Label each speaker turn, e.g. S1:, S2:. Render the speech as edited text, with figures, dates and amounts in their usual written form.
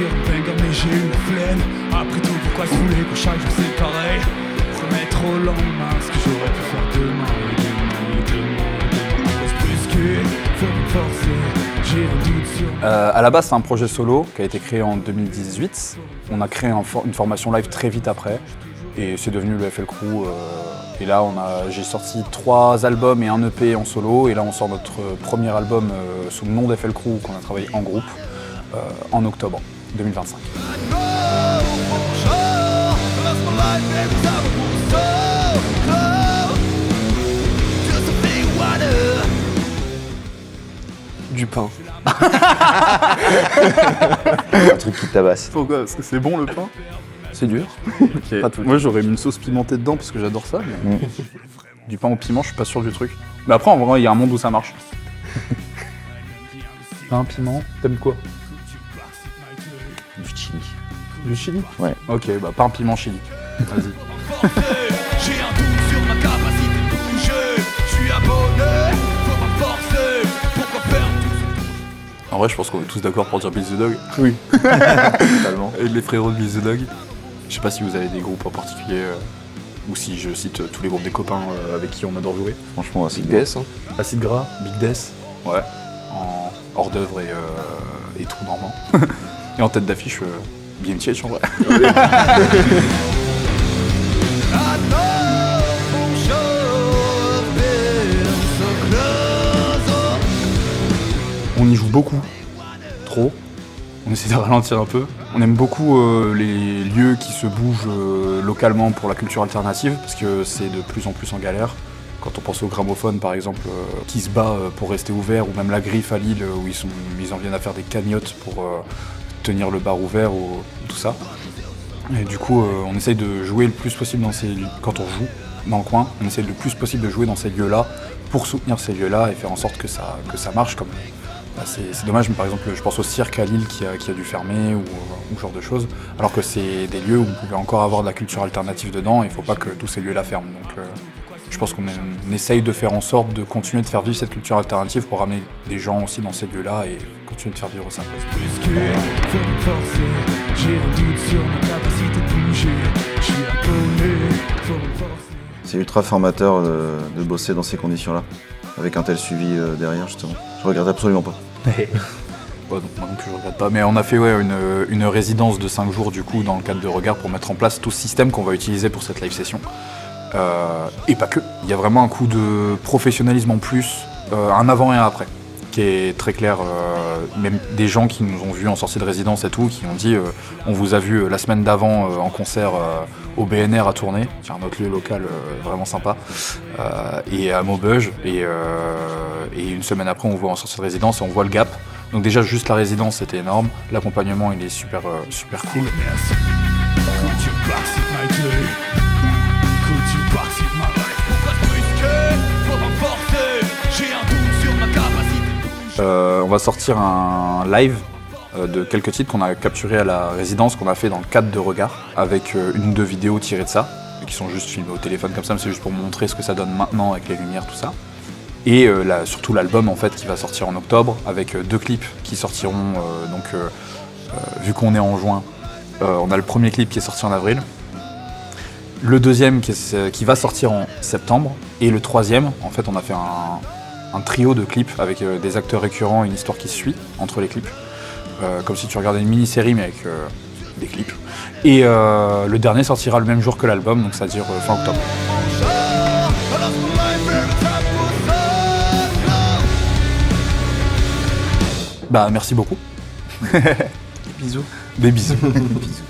S1: une banger mais j'ai eu la flemme. Après tout pourquoi se fouler quand chaque jour c'est pareil. Remettre au lendemain ce que j'aurais pu faire demain. Faut me forcer, j'ai un doute sur...
S2: À la base, c'est un projet solo qui a été créé en 2018. On a créé une formation live très vite après et c'est devenu le FL Crew. Et là, j'ai sorti 3 albums et un EP en solo. Et là, on sort notre premier album sous le nom d'FL Crew qu'on a travaillé en groupe en octobre 2025.
S3: Du pain.
S4: Un truc qui tabasse.
S2: Pourquoi? Parce que c'est bon le pain?
S3: C'est dur.
S2: Okay.
S3: Pas tout.
S2: Moi, j'aurais mis une sauce pimentée dedans parce que j'adore ça. Mais... Du pain au piment, je suis pas sûr du truc. Mais après, en vrai, il y a un monde où ça marche. Pain, piment, t'aimes quoi?
S4: Du chili.
S2: Du chili?
S4: Ouais.
S2: Ok, bah pain, piment, chili. Vas-y.
S1: J'ai un doute sur ma capacité de bouger. Je suis abonné, faut pas forcer. Pourquoi faire tout?
S2: En vrai, je pense qu'on est tous d'accord pour dire Bill the Dog.
S3: Oui.
S4: Totalement.
S2: Et les frérots de Bill the Dog. Je sais pas si vous avez des groupes en particulier, ou si je cite tous les groupes des copains avec qui on adore jouer.
S4: Franchement, assez
S3: Big
S4: bien.
S3: Death, hein.
S2: Acid Gras, Big Death, ouais, en hors d'œuvre et tout normand. Et en tête d'affiche, BMTH en vrai. On y joue beaucoup, trop. On essaie de ralentir un peu. On aime beaucoup les lieux qui se bougent localement pour la culture alternative, parce que c'est de plus en plus en galère. Quand on pense au gramophone par exemple, qui se bat pour rester ouvert, ou même la Griffe à Lille, où ils en viennent à faire des cagnottes pour tenir le bar ouvert, ou tout ça. Et du coup, on essaye de jouer le plus possible quand on joue dans le coin, on essaye le plus possible de jouer dans ces lieux-là pour soutenir ces lieux-là et faire en sorte que ça marche. Comme c'est dommage, mais par exemple, je pense au cirque à Lille qui a dû fermer ou ce genre de choses, alors que c'est des lieux où on pouvait encore avoir de la culture alternative dedans. Il ne faut pas que tous ces lieux-là ferment. Donc, je pense qu'on essaye de faire en sorte de continuer de faire vivre cette culture alternative pour ramener des gens aussi dans ces lieux-là et continuer de faire vivre ça.
S1: Faut me forcer, j'ai un doute sur ma capacité de bouger. Je suis abonné, faut me forcer.
S4: C'est ultra formateur de bosser dans ces conditions-là, avec un tel suivi derrière justement. Je regrette absolument pas.
S2: Moi non plus, je regrette pas. Mais on a fait une résidence de 5 jours du coup dans le cadre de Regard pour mettre en place tout ce système qu'on va utiliser pour cette live session. Et pas que. Il y a vraiment un coup de professionnalisme en plus, un avant et un après, qui est très clair. Même des gens qui nous ont vus en sortie de résidence et tout, qui ont dit on vous a vu la semaine d'avant en concert au BNR à Tournai, qui est un autre lieu local vraiment sympa, et à Maubeuge, et une semaine après on vous voit en sortie de résidence et on voit le gap. Donc déjà juste la résidence c'était énorme, l'accompagnement il est super cool. On va sortir un live de quelques titres qu'on a capturés à la résidence, qu'on a fait dans le cadre de Regard, avec une ou deux vidéos tirées de ça, qui sont juste filmées au téléphone comme ça, mais c'est juste pour montrer ce que ça donne maintenant avec les lumières, tout ça. Et surtout l'album en fait qui va sortir en octobre, avec 2 clips qui sortiront, vu qu'on est en juin, on a le premier clip qui est sorti en avril, le deuxième qui va sortir en septembre, et le troisième, en fait on a fait un trio de clips avec des acteurs récurrents et une histoire qui se suit entre les clips. Comme si tu regardais une mini-série mais avec des clips. Et le dernier sortira le même jour que l'album, donc c'est-à-dire fin octobre. Bah merci beaucoup.
S3: Bisous.
S2: Des bisous. Bisous.